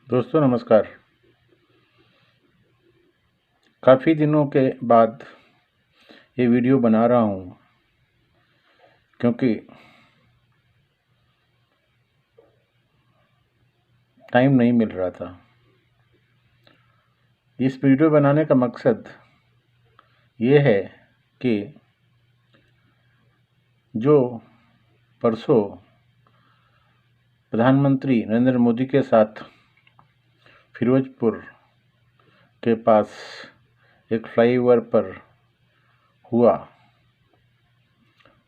दोस्तों नमस्कार। काफ़ी दिनों के बाद ये वीडियो बना रहा हूँ क्योंकि टाइम नहीं मिल रहा था। इस वीडियो बनाने का मकसद ये है कि जो परसों प्रधानमंत्री नरेंद्र मोदी के साथ फिरोजपुर के पास एक फ्लाईओवर पर हुआ,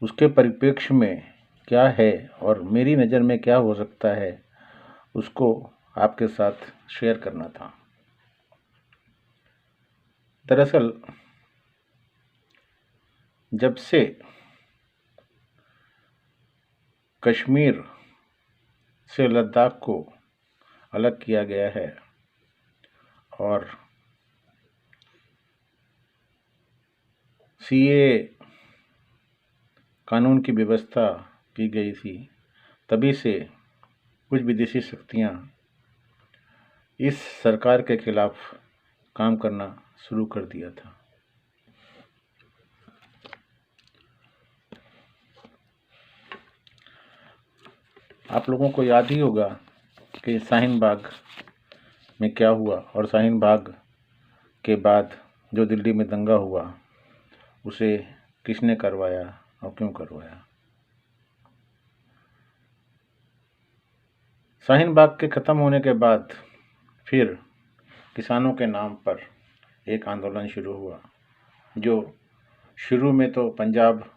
उसके परिप्रेक्ष्य में क्या है और मेरी नज़र में क्या हो सकता है, उसको आपके साथ शेयर करना था। दरअसल जब से कश्मीर से लद्दाख को अलग किया गया है और सीएए कानून की व्यवस्था की गई थी, तभी से कुछ विदेशी शक्तियां इस सरकार के खिलाफ काम करना शुरू कर दिया था। आप लोगों को याद ही होगा कि शाहीन बाग में क्या हुआ और शाहीन बाग के बाद जो दिल्ली में दंगा हुआ उसे किसने करवाया और क्यों करवाया। शाहीन बाग के ख़त्म होने के बाद फिर किसानों के नाम पर एक आंदोलन शुरू हुआ, जो शुरू में तो पंजाब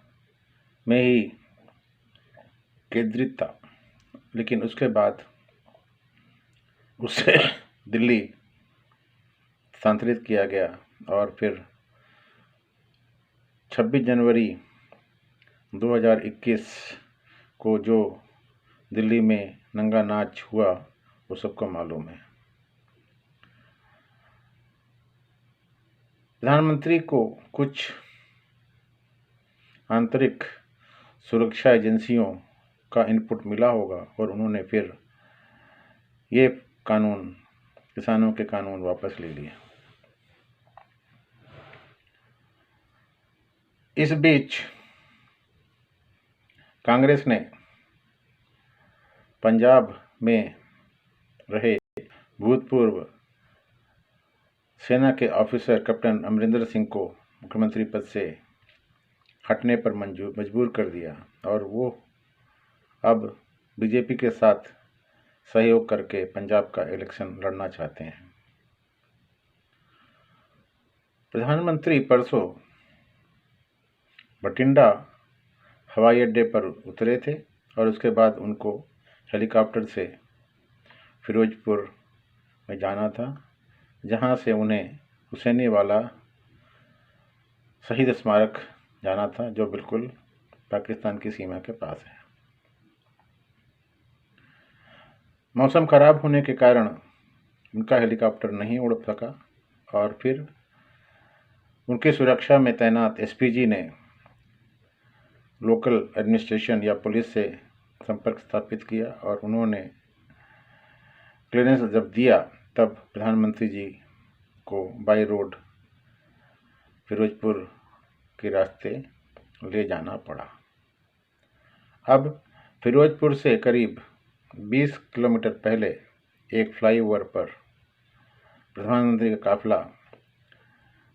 में ही केंद्रित था, लेकिन उसके बाद उसे दिल्ली स्थानांतरित किया गया और फिर 26 जनवरी 2021 को जो दिल्ली में नंगा नाच हुआ वो सबको मालूम है। प्रधानमंत्री को कुछ आंतरिक सुरक्षा एजेंसियों का इनपुट मिला होगा और उन्होंने फिर ये कानून, किसानों के कानून वापस ले लिए। इस बीच कांग्रेस ने पंजाब में रहे भूतपूर्व सेना के ऑफिसर कैप्टन अमरिंदर सिंह को मुख्यमंत्री पद से हटने पर मजबूर कर दिया और वो अब बीजेपी के साथ सहयोग करके पंजाब का इलेक्शन लड़ना चाहते हैं। प्रधानमंत्री परसों बठिंडा हवाई अड्डे पर उतरे थे और उसके बाद उनको हेलीकॉप्टर से फिरोजपुर में जाना था, जहां से उन्हें हुसैनीवाला शहीद स्मारक जाना था, जो बिल्कुल पाकिस्तान की सीमा के पास है। मौसम खराब होने के कारण उनका हेलीकॉप्टर नहीं उड़ सका और फिर उनकी सुरक्षा में तैनात एसपीजी ने लोकल एडमिनिस्ट्रेशन या पुलिस से संपर्क स्थापित किया और उन्होंने क्लियरेंस जब दिया तब प्रधानमंत्री जी को बाई रोड फिरोजपुर के रास्ते ले जाना पड़ा। अब फिरोजपुर से करीब 20 किलोमीटर पहले एक फ्लाईओवर पर प्रधानमंत्री का काफिला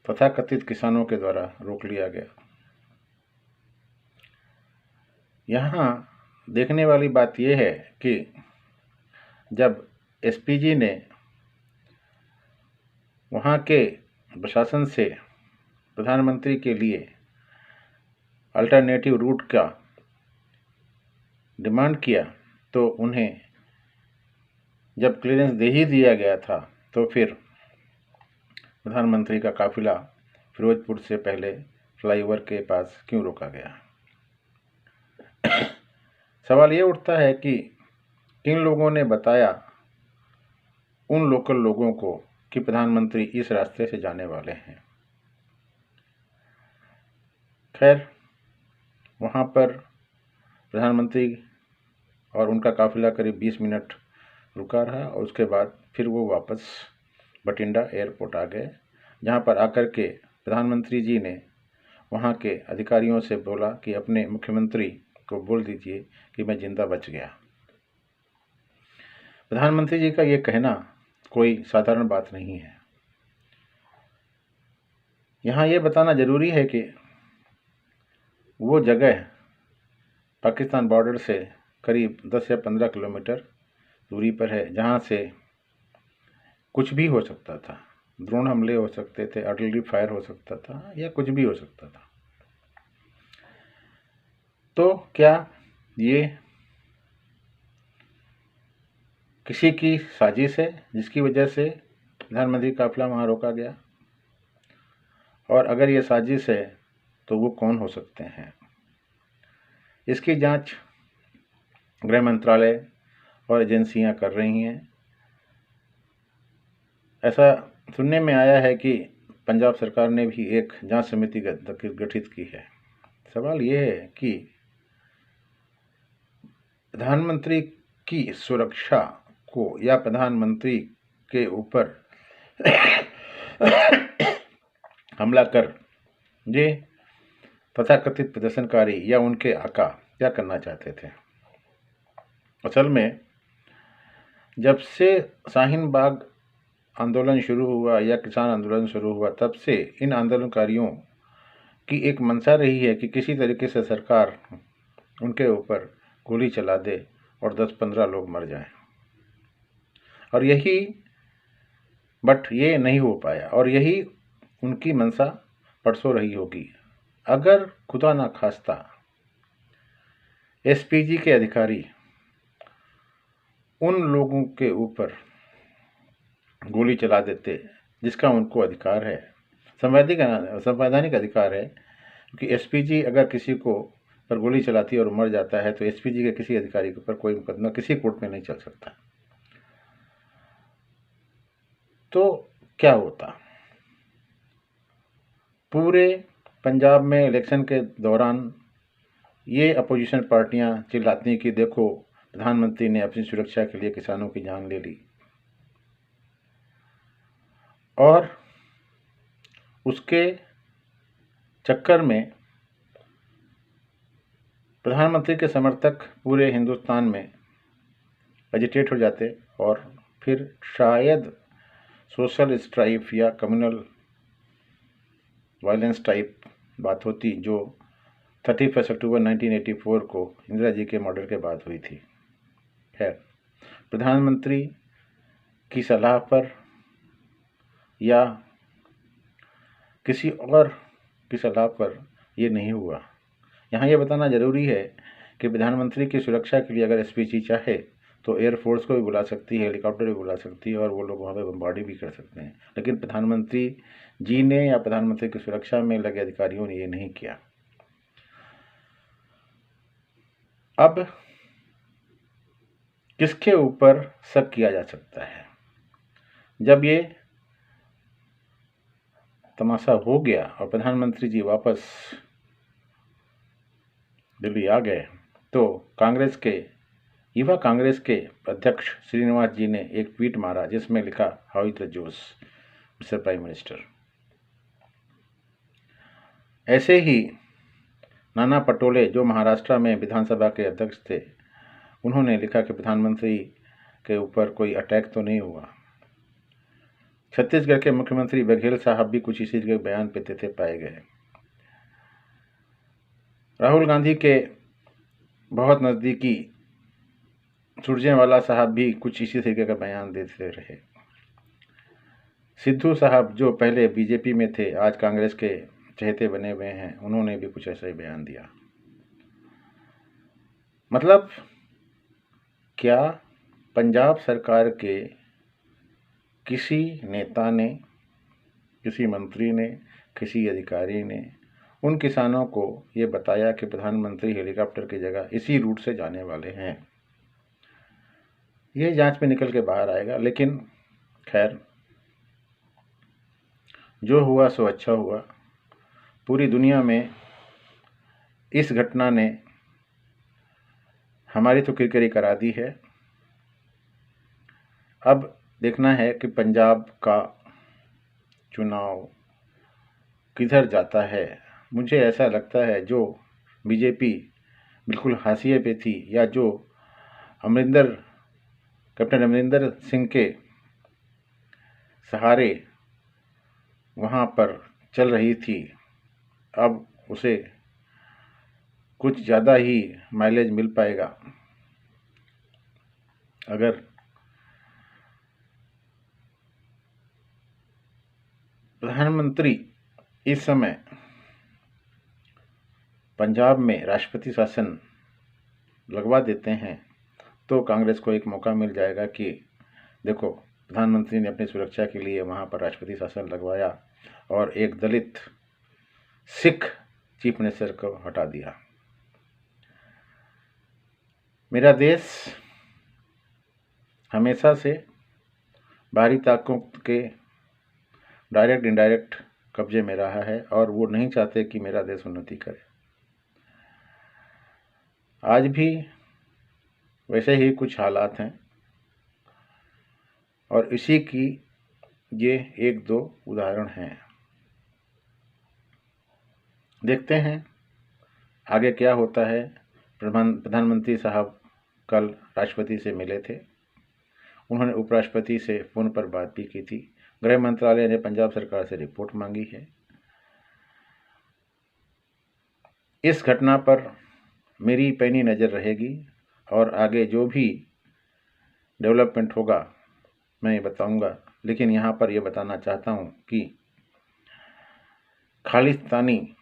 तथाकथित किसानों के द्वारा रोक लिया गया। यहाँ देखने वाली बात यह है कि जब एसपीजी ने वहाँ के प्रशासन से प्रधानमंत्री के लिए अल्टरनेटिव रूट का डिमांड किया तो उन्हें जब क्लियरेंस दे ही दिया गया था, तो फिर प्रधानमंत्री का काफिला फिरोजपुर से पहले फ्लाईओवर के पास क्यों रोका गया। सवाल ये उठता है कि किन लोगों ने बताया उन लोकल लोगों को कि प्रधानमंत्री इस रास्ते से जाने वाले हैं। खैर, वहाँ पर प्रधानमंत्री और उनका काफिला करीब 20 मिनट रुका रहा और उसके बाद फिर वो वापस बठिंडा एयरपोर्ट आ गए, जहाँ पर आकर के प्रधानमंत्री जी ने वहाँ के अधिकारियों से बोला कि अपने मुख्यमंत्री को बोल दीजिए कि मैं जिंदा बच गया। प्रधानमंत्री जी का ये कहना कोई साधारण बात नहीं है। यहाँ ये बताना ज़रूरी है कि वो जगह पाकिस्तान बॉर्डर से करीब 10 या 15 किलोमीटर दूरी पर है, जहाँ से कुछ भी हो सकता था। ड्रोन हमले हो सकते थे, आर्टिलरी फायर हो सकता था, या कुछ भी हो सकता था। तो क्या ये किसी की साजिश है जिसकी वजह से प्रधानमंत्री काफिला वहाँ रोका गया? और अगर ये साजिश है तो वो कौन हो सकते हैं? इसकी जांच गृह मंत्रालय और एजेंसियां कर रही हैं। ऐसा सुनने में आया है कि पंजाब सरकार ने भी एक जांच समिति गठित की है। सवाल ये है कि प्रधानमंत्री की सुरक्षा को या प्रधानमंत्री के ऊपर हमला कर ये तथाकथित प्रदर्शनकारी या उनके आका क्या करना चाहते थे? असल में जब से शाहीन बाग आंदोलन शुरू हुआ या किसान आंदोलन शुरू हुआ, तब से इन आंदोलनकारियों की एक मंशा रही है कि किसी तरीके से सरकार उनके ऊपर गोली चला दे और 10-15 लोग मर जाएं। और बट ये नहीं हो पाया, और यही उनकी मंशा परसों रही होगी। अगर खुदा ना खास्ता एसपीजी के अधिकारी उन लोगों के ऊपर गोली चला देते जिसका उनको अधिकार है, संवैधानिक अधिकार है, क्योंकि एसपीजी अगर किसी को पर गोली चलाती है और मर जाता है तो एसपीजी के किसी अधिकारी के ऊपर कोई मुकदमा किसी कोर्ट में नहीं चल सकता। तो क्या होता? पूरे पंजाब में इलेक्शन के दौरान ये अपोजिशन पार्टियां चिल्लाती कि देखो प्रधानमंत्री ने अपनी सुरक्षा के लिए किसानों की जान ले ली, और उसके चक्कर में प्रधानमंत्री के समर्थक पूरे हिंदुस्तान में एजिटेट हो जाते और फिर शायद सोशल स्ट्राइफ या कम्युनल वायलेंस टाइप बात होती, जो 31 अक्टूबर 1984 को इंदिरा जी के मर्डर के बाद हुई थी। खैर, प्रधानमंत्री की सलाह पर या किसी और की सलाह पर यह नहीं हुआ। यहाँ ये बताना ज़रूरी है कि प्रधानमंत्री की सुरक्षा के लिए अगर एसपीजी चाहे तो एयरफोर्स को भी बुला सकती है, हेलीकॉप्टर भी बुला सकती है, और वो लोग वहाँ पे बमबार्डिंग भी कर सकते हैं। लेकिन प्रधानमंत्री जी ने या प्रधानमंत्री की सुरक्षा में लगे अधिकारियों ने ये नहीं किया। अब किसके ऊपर शक किया जा सकता है? जब ये तमाशा हो गया और प्रधानमंत्री जी वापस दिल्ली आ गए, तो युवा कांग्रेस के अध्यक्ष श्रीनिवास जी ने एक ट्वीट मारा जिसमें लिखा, हाउ इज द जोश मिस्टर प्राइम मिनिस्टर। ऐसे ही नाना पटोले जो महाराष्ट्र में विधानसभा के अध्यक्ष थे, उन्होंने लिखा कि प्रधानमंत्री के ऊपर कोई अटैक तो नहीं हुआ। छत्तीसगढ़ के मुख्यमंत्री बघेल साहब भी कुछ इसी के बयान पे थे पाए गए। राहुल गांधी के बहुत नज़दीकी सुरजेवाला साहब भी कुछ इसी तरीके का बयान देते रहे। सिद्धू साहब जो पहले बीजेपी में थे, आज कांग्रेस के चहेते बने हुए हैं, उन्होंने भी कुछ ऐसा ही बयान दिया। मतलब क्या पंजाब सरकार के किसी नेता ने, किसी मंत्री ने, किसी अधिकारी ने उन किसानों को ये बताया कि प्रधानमंत्री हेलीकॉप्टर की जगह इसी रूट से जाने वाले हैं? ये जांच में निकल के बाहर आएगा। लेकिन खैर, जो हुआ सो अच्छा हुआ। पूरी दुनिया में इस घटना ने हमारी तो किरकिरी करा दी है। अब देखना है कि पंजाब का चुनाव किधर जाता है। मुझे ऐसा लगता है जो बीजेपी बिल्कुल हाशिए पे थी, या जो कैप्टन अमरिंदर सिंह के सहारे वहाँ पर चल रही थी, अब उसे कुछ ज़्यादा ही माइलेज मिल पाएगा। अगर प्रधानमंत्री इस समय पंजाब में राष्ट्रपति शासन लगवा देते हैं तो कांग्रेस को एक मौका मिल जाएगा कि देखो, प्रधानमंत्री ने अपनी सुरक्षा के लिए वहाँ पर राष्ट्रपति शासन लगवाया और एक दलित सिख चीफ मिनिस्टर को हटा दिया। मेरा देश हमेशा से बाहरी ताकतों के डायरेक्ट इनडायरेक्ट कब्जे में रहा है और वो नहीं चाहते कि मेरा देश उन्नति करे। आज भी वैसे ही कुछ हालात हैं और इसी की ये एक दो उदाहरण हैं। देखते हैं आगे क्या होता है। प्रधानमंत्री साहब कल राष्ट्रपति से मिले थे, उन्होंने उपराष्ट्रपति से फोन पर बात भी की थी। गृह मंत्रालय ने पंजाब सरकार से रिपोर्ट मांगी है। इस घटना पर मेरी पैनी नज़र रहेगी और आगे जो भी डेवलपमेंट होगा मैं ये बताऊंगा। लेकिन यहाँ पर ये बताना चाहता हूँ कि खालिस्तानियों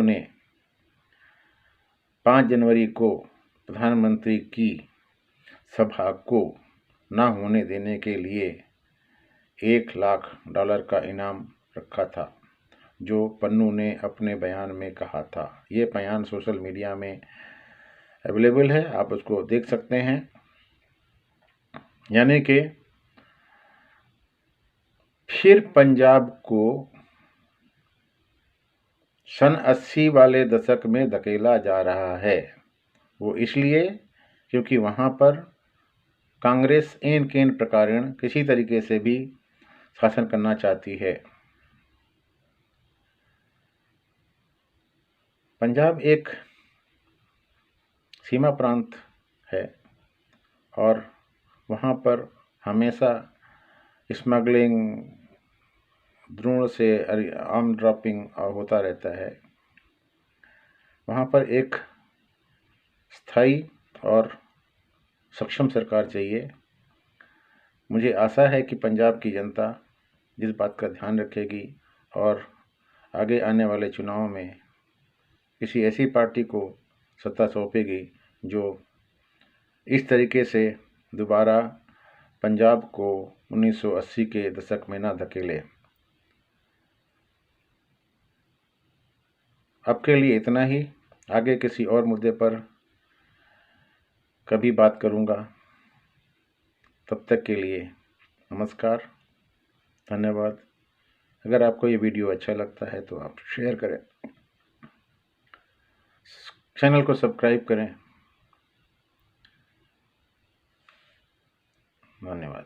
ने 5 जनवरी को प्रधानमंत्री की सभा को ना होने देने के लिए $1 लाख का इनाम रखा था, जो पन्नू ने अपने बयान में कहा था। ये बयान सोशल मीडिया में अवेलेबल है, आप उसको देख सकते हैं। यानी कि फिर पंजाब को सन 80 वाले दशक में धकेला जा रहा है। वो इसलिए क्योंकि वहाँ पर कांग्रेस इन केन प्रकारेण किसी तरीके से भी शासन करना चाहती है। पंजाब एक सीमा प्रांत है और वहाँ पर हमेशा स्मगलिंग, ड्रोन से आर्म ड्रॉपिंग होता रहता है। वहाँ पर एक स्थायी और सक्षम सरकार चाहिए। मुझे आशा है कि पंजाब की जनता जिस बात का ध्यान रखेगी और आगे आने वाले चुनाव में किसी ऐसी पार्टी को सत्ता सौंपेगी जो इस तरीके से दोबारा पंजाब को 1980 के दशक में ना धकेले। अब के लिए इतना ही। आगे किसी और मुद्दे पर कभी बात करूँगा। तब तक के लिए नमस्कार, धन्यवाद। अगर आपको ये वीडियो अच्छा लगता है तो आप शेयर करें, चैनल को सब्सक्राइब करें। धन्यवाद।